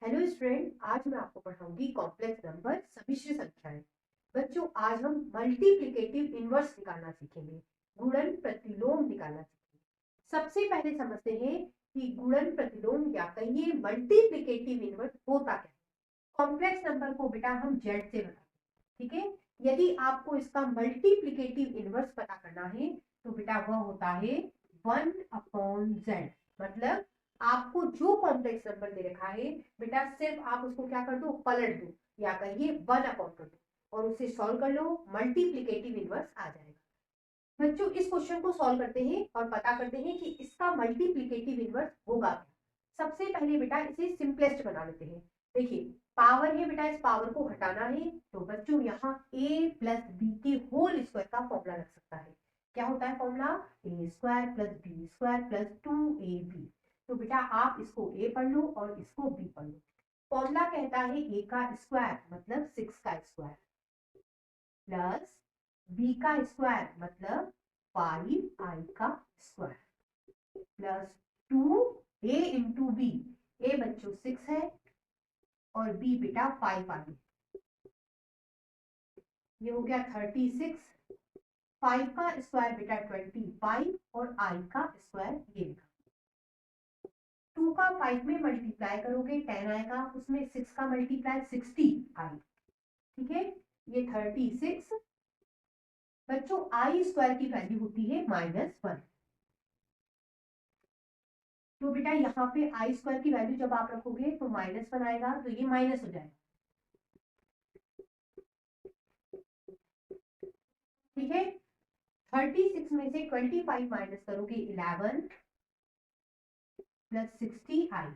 Hello student, आज मैं आपको पढ़ाऊंगी कॉम्प्लेक्स नंबर समिश्र संख्याएं। बच्चों, आज हम मल्टीप्लिकेटिव इनवर्स निकालना सीखेंगे, गुणन प्रतिलोम निकालना सीखेंगे। सबसे पहले समझते हैं कि गुणन प्रतिलोम या कहिए मल्टीप्लिकेटिव इनवर्स होता क्या है। कॉम्प्लेक्स नंबर को बेटा हम जेड से बताते हैं, ठीक है। यदि आपको इसका मल्टीप्लिकेटिव इनवर्स पता करना है तो बेटा वह होता है 1/z। मतलब आपको जो कॉम्प्लेक्स नंबर दे रखा है बेटा, सिर्फ आप उसको क्या कर दो, पलट दो या कहिए 1/, कर दो और उसे सॉल्व कर लो, मल्टीप्लिकेटिव इनवर्स आ जाएगा। बच्चों, इस क्वेश्चन को सॉल्व करते हैं और पता करते हैं कि इसका मल्टीप्लिकेटिव इनवर्स होगा क्या। सबसे पहले बेटा इसे सिंपलेस्ट बना लेते हैं। देखिए, पावर है बेटा, इस पावर को हटाना है तो बच्चों यहाँ a प्लस बी के होल स्क्वायर का फॉर्मूला लग सकता है। क्या होता है formula? a square plus B square plus 2ab। तो बेटा आप इसको a पढ़ लो और इसको b पढ़ लो। फॉर्मूला कहता है a का स्क्वायर मतलब 6 का स्क्वायर प्लस b का स्क्वायर मतलब 5i का square plus 2a into B. a बच्चों 6 है और b बेटा 5 आ गई। ये हो गया 36। 5 का स्क्वायर बेटा 25 और i का स्क्वायर ये लिखा। 2 का 5 में मल्टीप्लाई करोगे 10 आएगा, उसमें 6 का मल्टीप्लाई 60 आई। ठीक है, ये 36। बच्चों आई स्क्वायर की वैल्यू होती है -1। तो बेटा यहाँ पे आई स्क्वायर की वैल्यू जब आप रखोगे तो -1 आएगा, तो ये माइनस हो जाएगा। ठीक है, 36 में से 25 माइनस करोगे 11 प्लस 60i।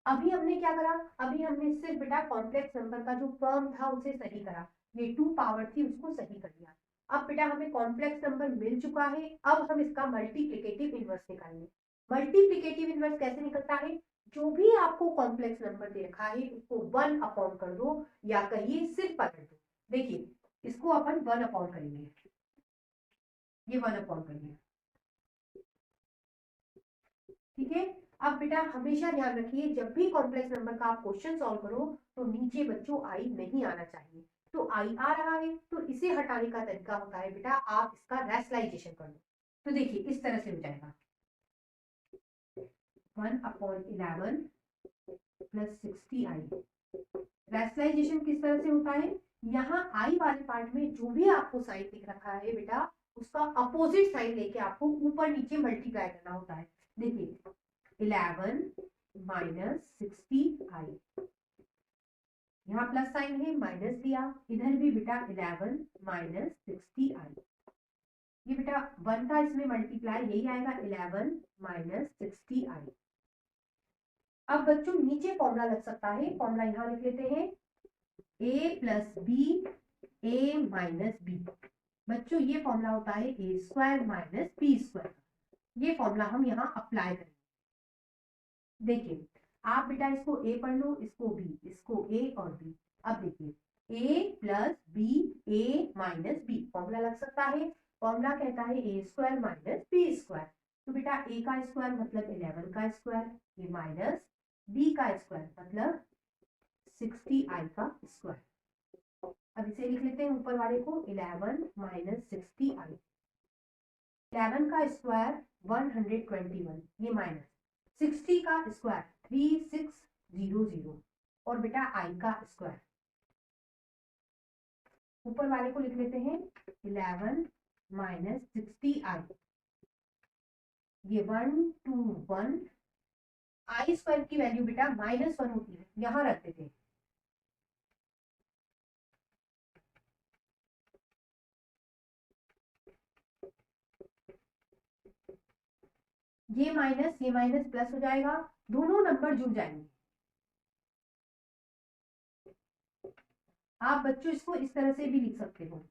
अभी हमने क्या करा? अभी हमने सिर्फ बेटा कॉम्प्लेक्स नंबर का जो फॉर्म था उसे सही करा। ये 2 पावर थी उसको सही कर दिया। अब बेटा हमें कॉम्प्लेक्स नंबर मिल चुका है, अब हम इसका मल्टीप्लिकेटिव इनवर्स निकालेंगे। मल्टीप्लिकेटिव इनवर्स कैसे निकलता है? जो भी आपको कॉम्प्लेक्स नंबर दे रखा है उसको 1 कर दो या कहिए सिर्फ पलट दो। देखिए, इसको अपन 1 करेंगे, ये 1 करेंगे। ठीक है, अब बेटा हमेशा ध्यान रखिए जब भी कॉम्प्लेक्स नंबर का आप क्वेश्चन सॉल्व करो तो नीचे बच्चों आई नहीं आना चाहिए। तो आई आ रहा है तो इसे हटाने का तरीका होता है बेटा आप इसका रैशनलाइजेशन कर लो। तो देखिए इस तरह से हो जाएगा 1/11 प्लस 60i। रैशनलाइजेशन किस तरह से होता है? यहाँ आई वाले पार्ट में जो भी आपको साइन दिख रखा है बेटा उसका अपोजिट साइन लेके आपको ऊपर नीचे मल्टीप्लाई करना होता है। देखिए 11 माइनस 60i, यहाँ प्लस साइन है माइनस दिया, इधर भी बेटा 11 माइनस 60i। ये बेटा 1 का इसमें मल्टीप्लाई यही आएगा 11 माइनस 60i। अब बच्चों नीचे फॉर्मूला लग सकता है, फॉर्मूला यहाँ लिख लेते हैं a plus B A minus B. बच्चों ये फॉर्मूला होता है A square minus B square. ये फॉर्मूला हम यहाँ अप्लाई करेंगे। देखिए आप बेटा इसको a पढ़ लो, इसको b, इसको a और b। अब देखिए a plus B A minus B formula लग सकता है। फॉर्मूला कहता है a square minus B square. तो बेटा a का स्क्वायर मतलब 11 का स्क्वायर, ये माइनस b का स्क्वायर मतलब 60i का स्क्वायर। अब इसे लिख लेते हैं ऊपर वाले को 11 माइनस 60i। 11 का स्क्वायर 121, ये माइनस 60 का स्क्वायर 3600 और बेटा आई का स्क्वायर। ऊपर वाले को लिख लेते हैं 11 माइनस 60i, ये 121। आई स्क्वायर की वैल्यू बेटा -1 होती है, यहां रख देते हैं। ये माइनस प्लस हो जाएगा, दोनों नंबर जुड़ जाएंगे। आप बच्चों इसको इस तरह से भी लिख सकते हो।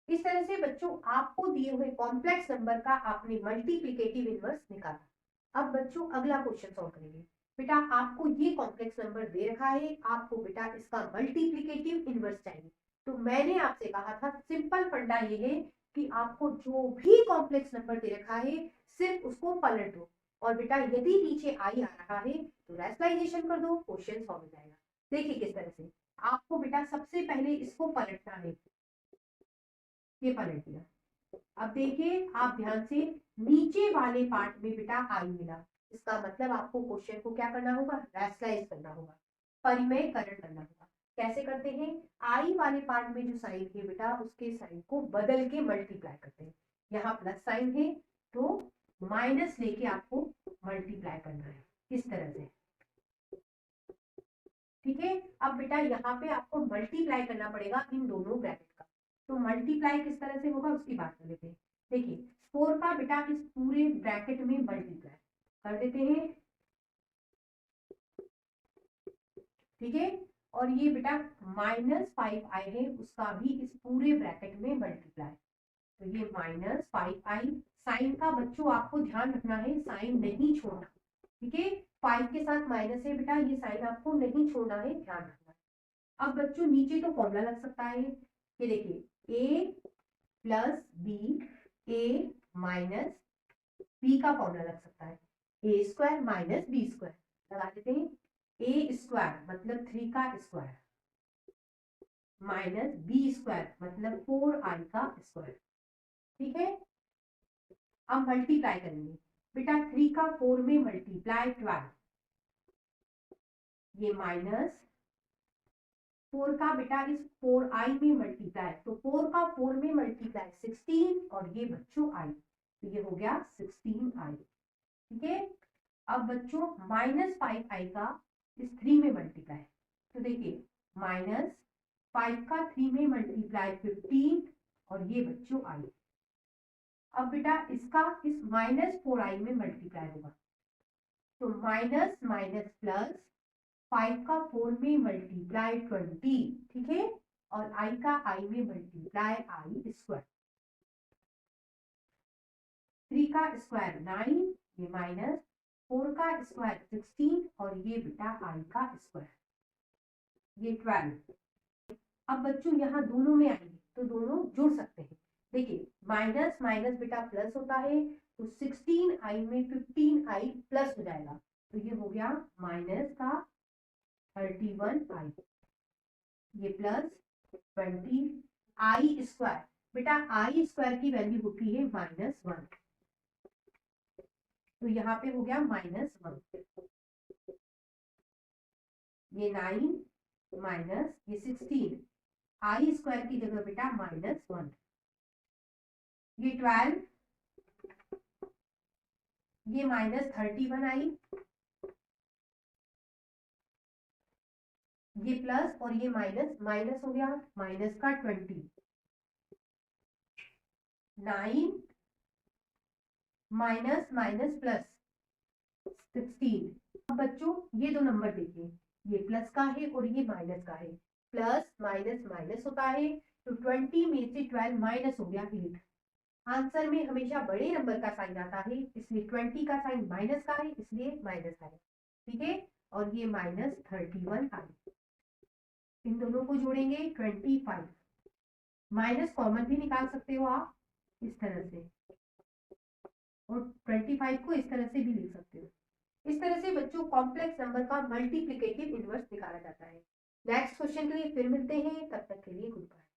इस तरह से बच्चों आपको दिए हुए कॉम्प्लेक्स नंबर का आपने मल्टीप्लिकेटिव इनवर्स निकाला। अब बच्चों अगला क्वेश्चन सॉल्व करेंगे। बेटा आपको ये कॉम्प्लेक्स नंबर दे रखा है, आपको बेटा इसका मल्टीप्लिकेटिव इनवर्स चाहिए। तो मैंने आपसे कहा था सिंपल फंडा ये है कि आपको जो भी कॉम्प्लेक्स नंबर दे रखा है सिर्फ उसको पलट दो, और बेटा यदि नीचे आई आ रहा है तो रैशनलाइजेशन कर दो, क्वेश्चन सॉल्व हो जाएगा। देखिए किस तरह से आपको बेटा सबसे पहले इसको पलटना है, ये पलट दिया। अब देखिए आप ध्यान से, नीचे वाले पार्ट में बेटा आई मिला, इसका मतलब आपको क्वेश्चन को क्या करना होगा, रैशनलाइज करना होगा, परिमेयकरण करना होगा। कैसे करते हैं, आई वाले पार्ट में जो साइन है बेटा उसके साइन को बदल के मल्टीप्लाई करते हैं। यहाँ प्लस साइन है तो माइनस लेके आपको मल्टीप्लाई करना है, इस तरह से। ठीक है, अब बेटा यहाँ पे आपको मल्टीप्लाई करना पड़ेगा इन दोनों ब्रैकेट का। तो मल्टीप्लाई किस तरह से होगा उसकी बात कर लेते हैं। देखिए 4 का बेटा इस पूरे ब्रैकेट में मल्टीप्लाई कर देते हैं, ठीक है। और ये बेटा -5 आई है उसका भी इस पूरे ब्रैकेट में मल्टीप्लाई, तो ये -5 आई। साइन का बच्चों आपको ध्यान रखना है, साइन नहीं छोड़ना, ठीक है। 5 के साथ माइनस है बेटा, ये साइन आपको नहीं छोड़ना है, ध्यान रखना है। अब बच्चों नीचे तो फॉर्मूला लग सकता है, ये देखिए a plus B, a minus B का फॉर्मूला लग सकता है, a square minus B square. लगा देते हैं, a स्क्वायर मतलब 3 का स्क्वायर माइनस बी स्क्वायर मतलब 4i का स्क्वायर, ठीक है। अब मल्टीप्लाई करेंगे बेटा, 3 का 4 में मल्टीप्लाई 12, ये माइनस 4 का बेटा इस 4i में मल्टीप्लाई, तो 4 का 4 में मल्टीप्लाई 16, और ये बच्चों i, तो ये हो गया 16i, ठीक है। अब बच्चों -5i का इस 3 में मल्टीप्लाई, तो देखिए -5 का 3 में मल्टीप्लाई 15, और ये बच्चों i। अब बेटा इसका इस -4i में मल्टीप्लाई होगा, तो माइनस माइनस प्लस 5 का 4 में मल्टीप्लाई 20, ठीक है, और i का i में मल्टीप्लाई i स्क्वायर, 3 का स्क्वायर 9, ये माइनस 4 का स्क्वायर 16, और ये बेटा i का स्क्वायर, ये 12। अब बच्चों यहाँ दोनों में आएंगे तो दोनों जुड़ सकते हैं। देखिए माइनस माइनस बेटा प्लस होता है, तो 16i में 15i प्लस हो जाएगा, तो ये हो गया माइनस का 31i, ये प्लस 20i स्क्वायर। बेटा i स्क्वायर की वैल्यू होती है -1, तो यहाँ पे हो गया -1, ये 9 माइनस ये 16, i स्क्वायर की जगह बेटा -1, ये 12, ये -31i, ये प्लस और ये माइनस, माइनस हो गया माइनस का 20, 9 माइनस माइनस प्लस 16। अब बच्चों ये दो नंबर देखिए, ये प्लस का है और ये माइनस का है, प्लस माइनस माइनस होता है, तो 20 में से 12 माइनस हो गया 8। आंसर में हमेशा बड़े नंबर का साइन आता है, इसलिए 20 का साइन माइनस का है, इसलिए माइनस आया, ठीक है। और ये -31 आया, इन दोनों को जोड़ेंगे 25, माइनस कॉमन भी निकाल सकते हो आप इस तरह से, और 25 को इस तरह से भी लिख सकते हो। इस तरह से बच्चों कॉम्प्लेक्स नंबर का मल्टीप्लिकेटिव इनवर्स निकाला जाता है। नेक्स्ट क्वेश्चन के लिए फिर मिलते हैं, तब तक के लिए गुड बाय।